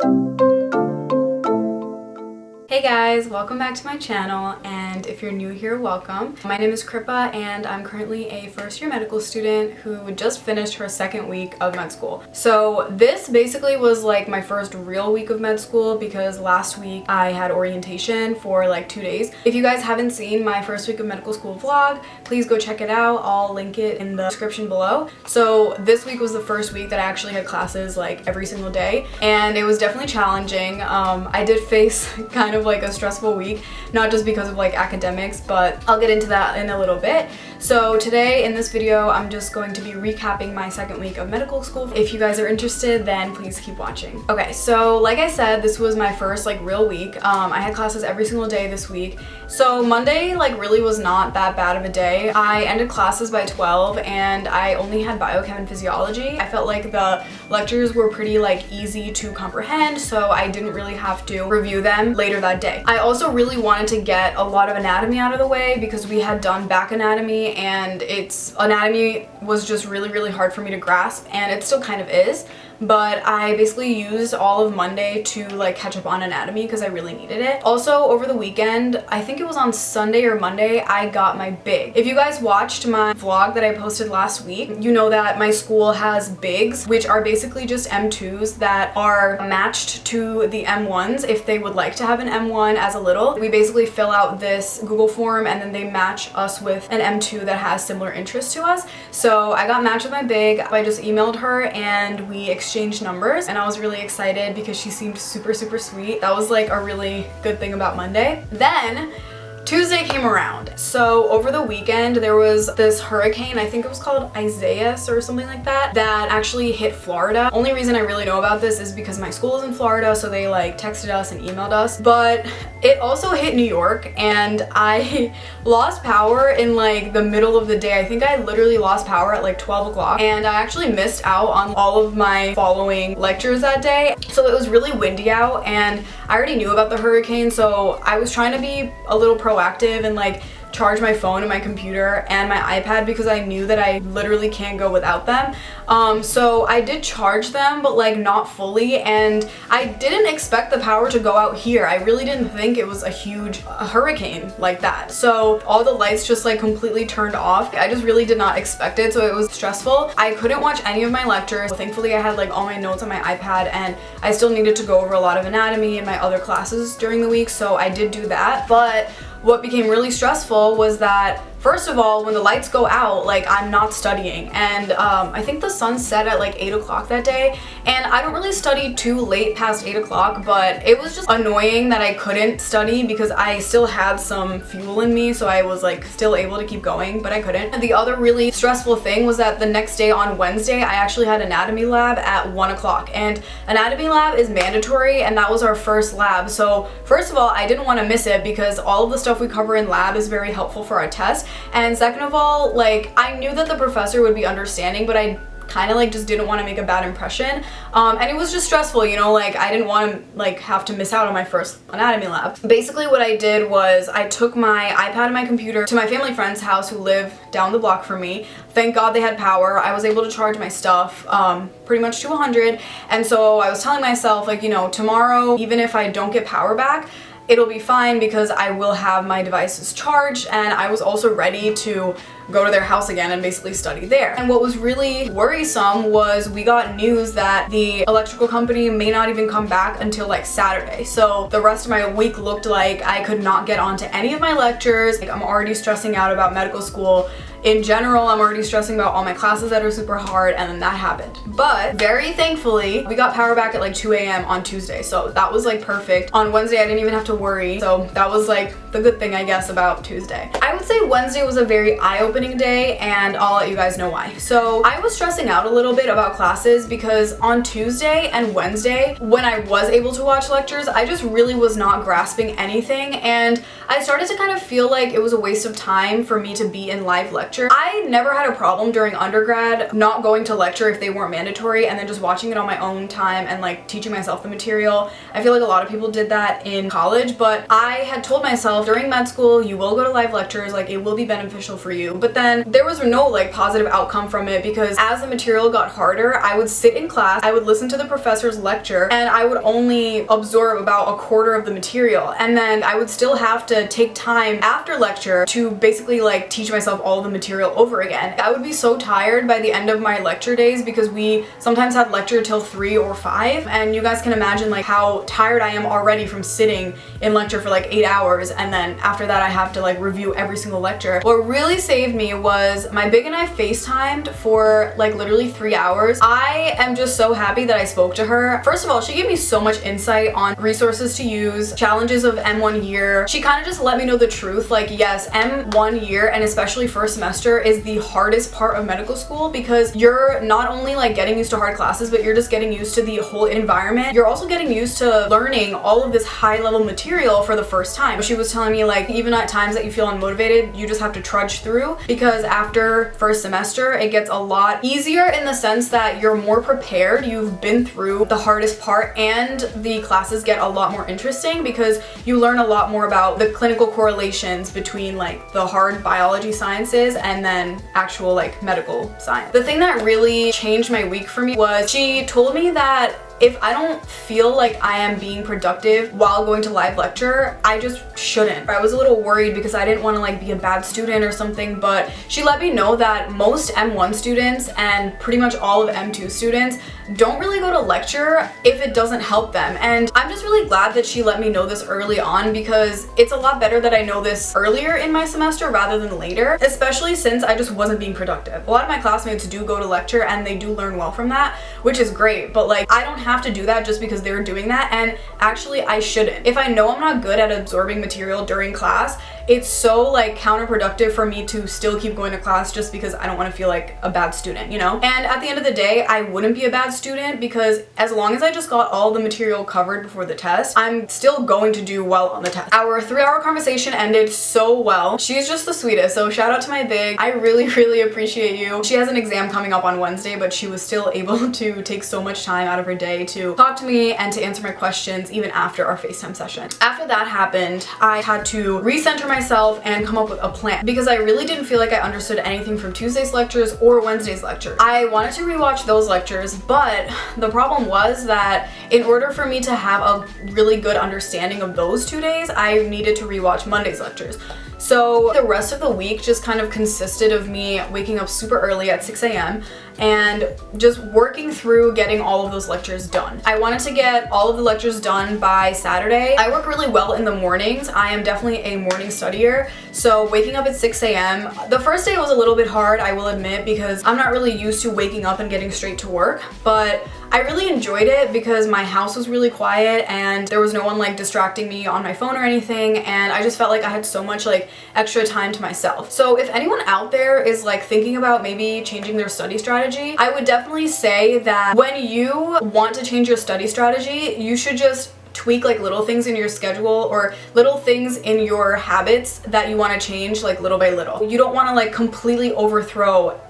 Hey guys, welcome back to my channel, and if you're new here, welcome. My name is Kripa and I'm currently a first year medical student who just finished her second week of med school. So this basically was like my first real week of med school because last week I had orientation for like 2 days. If you guys haven't seen my first week of medical school vlog, please go check it out. I'll link it in the description below. So this week was the first week that I actually had classes like every single day, and it was definitely challenging. I did face kind of like a stressful week, not just because of like academics, but I'll get into that in a little bit. So today in this video, I'm just going to be recapping my second week of medical school. If you guys are interested, then please keep watching. Okay, so like I said, this was my first like real week. I had classes every single day this week. So Monday like really was not that bad of a day. I ended classes by 12 and I only had biochem and physiology. I felt like the lectures were pretty like easy to comprehend, so I didn't really have to review them later that day. I also really wanted to get a lot of anatomy out of the way because we had done back anatomy and anatomy was just really hard for me to grasp, and it still kind of is. But I basically used all of Monday to like catch up on anatomy because I really needed it. Also over the weekend, I think it was on Sunday or Monday, I got my BIG. If you guys watched my vlog that I posted last week, you know that my school has BIGs, which are basically just M2s that are matched to the M1s if they would like to have an M1 as a little. We basically fill out this Google form and then they match us with an M2 that has similar interests to us. So I got matched with my BIG. I just emailed her and we exchanged numbers, and I was really excited because she seemed super sweet. That was like a really good thing about Monday. Then Tuesday came around. So over the weekend there was this hurricane, I think it was called Isaias or something like that, that actually hit Florida. Only reason I really know about this is because my school is in Florida, so they like texted us and emailed us. But it also hit New York and I lost power in like the middle of the day. I think I literally lost power at like 12 o'clock, and I actually missed out on all of my following lectures that day. So it was really windy out and I already knew about the hurricane, so I was trying to be a little proactive and like charge my phone and my computer and my iPad because I knew that I literally can't go without them. So I did charge them, but like not fully, and I didn't expect the power to go out here. I really didn't think it was a huge hurricane like that. So all the lights just like completely turned off. I just really did not expect it, so it was stressful. I couldn't watch any of my lectures. Thankfully I had like all my notes on my iPad, and I still needed to go over a lot of anatomy in my other classes during the week, so I did do that. But what became really stressful was that, first of all, when the lights go out, like I'm not studying, and I think the sun set at like 8 o'clock that day, and I don't really study too late past 8 o'clock, but it was just annoying that I couldn't study because I still had some fuel in me, so I was like still able to keep going, but I couldn't. And the other really stressful thing was that the next day on Wednesday, I actually had anatomy lab at 1 o'clock, and anatomy lab is mandatory, and that was our first lab. So first of all, I didn't want to miss it because all of the stuff we cover in lab is very helpful for our test. And second of all, like I knew that the professor would be understanding, but I kind of like just didn't want to make a bad impression. And it was just stressful, you know, like I didn't want to like have to miss out on my first anatomy lab. Basically what I did was I took my iPad and my computer to my family friend's house who live down the block from me. Thank God they had power. I was able to charge my stuff pretty much to 100. And so I was telling myself, like, you know, tomorrow, even if I don't get power back, it'll be fine because I will have my devices charged, and I was also ready to go to their house again and basically study there. And what was really worrisome was we got news that the electrical company may not even come back until like Saturday. So the rest of my week looked like I could not get onto any of my lectures. Like I'm already stressing out about medical school. In general, I'm already stressing about all my classes that are super hard, and then that happened. But very thankfully, we got power back at like 2 a.m. on Tuesday, so that was like perfect. On Wednesday, I didn't even have to worry, so that was like the good thing, I guess, about Tuesday. I would say Wednesday was a very eye-opening day, and I'll let you guys know why. So I was stressing out a little bit about classes because on Tuesday and Wednesday, when I was able to watch lectures, I just really was not grasping anything, and I started to kind of feel like it was a waste of time for me to be in live lectures lecture. I never had a problem during undergrad not going to lecture if they weren't mandatory and then just watching it on my own time and like teaching myself the material. I feel like a lot of people did that in college, but I had told myself during med school you will go to live lectures, like it will be beneficial for you. But then there was no like positive outcome from it because as the material got harder, I would sit in class, I would listen to the professor's lecture, and I would only absorb about a quarter of the material, and then I would still have to take time after lecture to basically like teach myself all the material over again. I would be so tired by the end of my lecture days because we sometimes had lecture till 3 or 5, and you guys can imagine like how tired I am already from sitting in lecture for like 8 hours, and then after that I have to like review every single lecture. What really saved me was my big and I FaceTimed for like literally 3 hours. I am just so happy that I spoke to her. First of all, she gave me so much insight on resources to use, challenges of M1 year. She kind of just let me know the truth. Like, yes, M1 year and especially first semester is the hardest part of medical school because you're not only like getting used to hard classes, but you're just getting used to the whole environment. You're also getting used to learning all of this high level material for the first time. She was telling me like even at times that you feel unmotivated, you just have to trudge through because after first semester it gets a lot easier in the sense that you're more prepared, you've been through the hardest part, and the classes get a lot more interesting because you learn a lot more about the clinical correlations between like the hard biology sciences and then actual like medical science. The thing that really changed my week for me was she told me that if I don't feel like I am being productive while going to live lecture, I just shouldn't. I was a little worried because I didn't want to like be a bad student or something, but she let me know that most M1 students and pretty much all of M2 students don't really go to lecture if it doesn't help them. And I'm just really glad that she let me know this early on because it's a lot better that I know this earlier in my semester rather than later, especially since I just wasn't being productive. A lot of my classmates do go to lecture and they do learn well from that, which is great, but like I don't have to do that just because they're doing that, and actually I shouldn't. If I know I'm not good at absorbing material during class, it's so like counterproductive for me to still keep going to class just because I don't want to feel like a bad student, you know? And at the end of the day, I wouldn't be a bad student because as long as I just got all the material covered before the test, I'm still going to do well on the test. Our 3-hour conversation ended so well. She's just the sweetest, so shout out to my big. I really appreciate you. She has an exam coming up on Wednesday, but she was still able to take so much time out of her day to talk to me and to answer my questions even after our FaceTime session. After that happened, I had to recenter myself and come up with a plan because I really didn't feel like I understood anything from Tuesday's lectures or Wednesday's lecture. I wanted to rewatch those lectures, but the problem was that in order for me to have a really good understanding of those 2 days, I needed to rewatch Monday's lectures. So the rest of the week just kind of consisted of me waking up super early at 6 a.m. and just working through getting all of those lectures done. I wanted to get all of the lectures done by Saturday. I work really well in the mornings. I am definitely a morning studier, so waking up at 6 a.m. The first day was a little bit hard, I will admit, because I'm not really used to waking up and getting straight to work, but I really enjoyed it because my house was really quiet and there was no one like distracting me on my phone or anything, and I just felt like I had so much like extra time to myself. So if anyone out there is like thinking about maybe changing their study strategy, I would definitely say that when you want to change your study strategy, you should just tweak like little things in your schedule or little things in your habits that you want to change like little by little. You don't want to like completely overthrow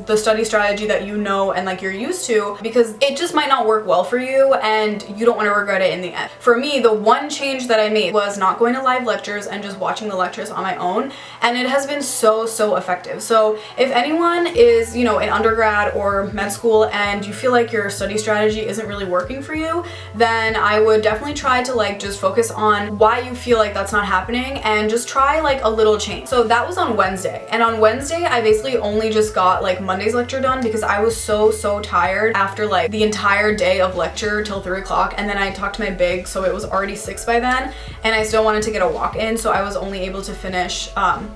the study strategy that you know and like you're used to because it just might not work well for you and you don't want to regret it in the end. For me, the one change that I made was not going to live lectures and just watching the lectures on my own, and it has been so effective. So if anyone is, you know, in undergrad or med school and you feel like your study strategy isn't really working for you, then I would definitely try to like just focus on why you feel like that's not happening and just try like a little change. So that was on Wednesday, and on Wednesday I basically only just got like Monday's lecture done because I was so tired after like the entire day of lecture till 3 o'clock, and then I talked to my big, so it was already 6 by then, and I still wanted to get a walk in, so I was only able to finish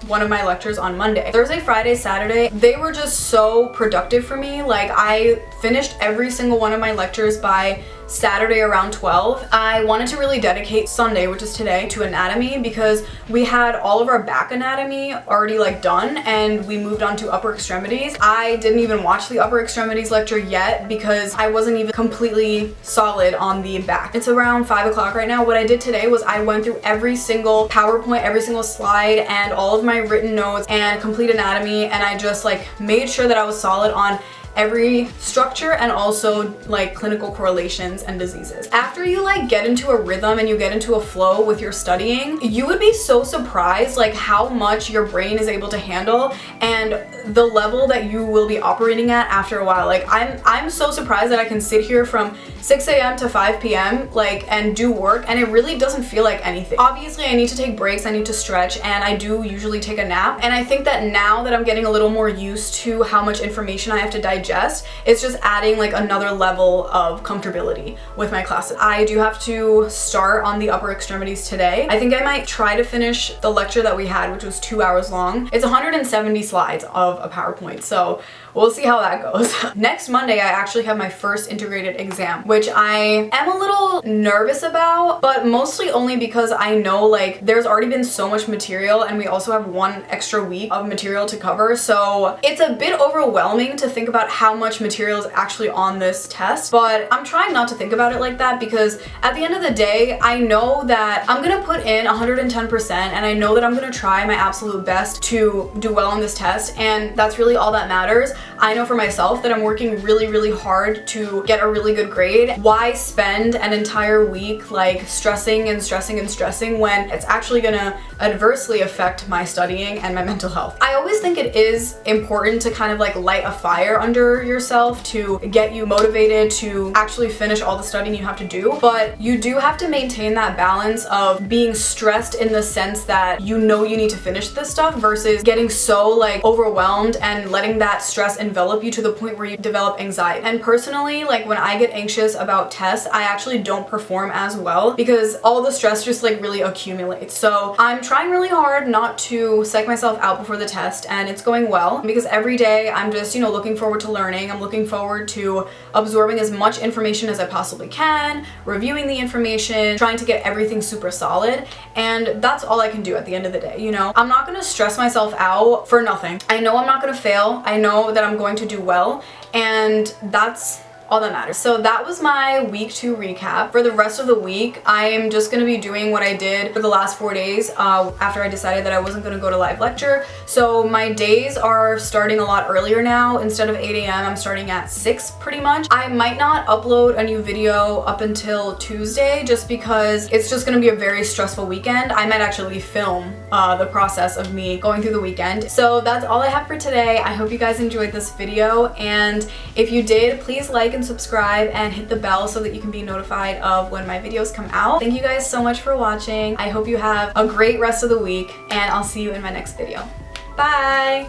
one of my lectures on Monday. Thursday, Friday, Saturday, they were just so productive for me. Like I finished every single one of my lectures by Saturday around 12. I wanted to really dedicate Sunday, which is today, to anatomy because we had all of our back anatomy already like done and we moved on to upper extremities. I didn't even watch the upper extremities lecture yet because I wasn't even completely solid on the back. It's around 5 o'clock right now. What I did today was I went through every single PowerPoint, every single slide, and all of my written notes and complete anatomy, and I just like made sure that I was solid on every structure and also like clinical correlations and diseases. After you like get into a rhythm and you get into a flow with your studying, you would be so surprised like how much your brain is able to handle and the level that you will be operating at after a while. Like I'm so surprised that I can sit here from 6 a.m. to 5 p.m. like and do work and it really doesn't feel like anything. Obviously I need to take breaks, I need to stretch, and I do usually take a nap, and I think that now that I'm getting a little more used to how much information I have to digest, it's just adding like another level of comfortability with my classes. I do have to start on the upper extremities today. I think I might try to finish the lecture that we had, which was 2 hours long. It's 170 slides of a PowerPoint, so we'll see how that goes. Next Monday, I actually have my first integrated exam, which I am a little nervous about, but mostly only because I know like there's already been so much material and we also have 1 extra week of material to cover. So it's a bit overwhelming to think about how much material is actually on this test, but I'm trying not to think about it like that because at the end of the day, I know that I'm gonna put in 110% and I know that I'm gonna try my absolute best to do well on this test, and that's really all that matters. I know for myself that I'm working really, really hard to get a really good grade. Why spend an entire week like stressing and stressing and stressing when it's actually gonna adversely affect my studying and my mental health? I always think it is important to kind of like light a fire under yourself to get you motivated to actually finish all the studying you have to do, but you do have to maintain that balance of being stressed in the sense that you know you need to finish this stuff versus getting so like overwhelmed and letting that stress envelop you to the point where you develop anxiety. And personally, like when I get anxious about tests, I actually don't perform as well because all the stress just like really accumulates. So I'm trying really hard not to psych myself out before the test, and it's going well because every day I'm just, you know, looking forward to learning. I'm looking forward to absorbing as much information as I possibly can, reviewing the information, trying to get everything super solid, and that's all I can do at the end of the day, you know? I'm not gonna stress myself out for nothing. I know I'm not gonna fail. I know that I'm going to do well, and that's all that matters. So that was my week 2 recap. For the rest of the week, I'm just gonna be doing what I did for the last 4 days after I decided that I wasn't gonna go to live lecture. So my days are starting a lot earlier now. Instead of 8 a.m., I'm starting at 6 pretty much. I might not upload a new video up until Tuesday just because it's just gonna be a very stressful weekend. I might actually film the process of me going through the weekend. So that's all I have for today. I hope you guys enjoyed this video, and if you did, please like and subscribe and hit the bell so that you can be notified of when my videos come out. Thank you guys so much for watching. I hope you have a great rest of the week, and I'll see you in my next video. Bye!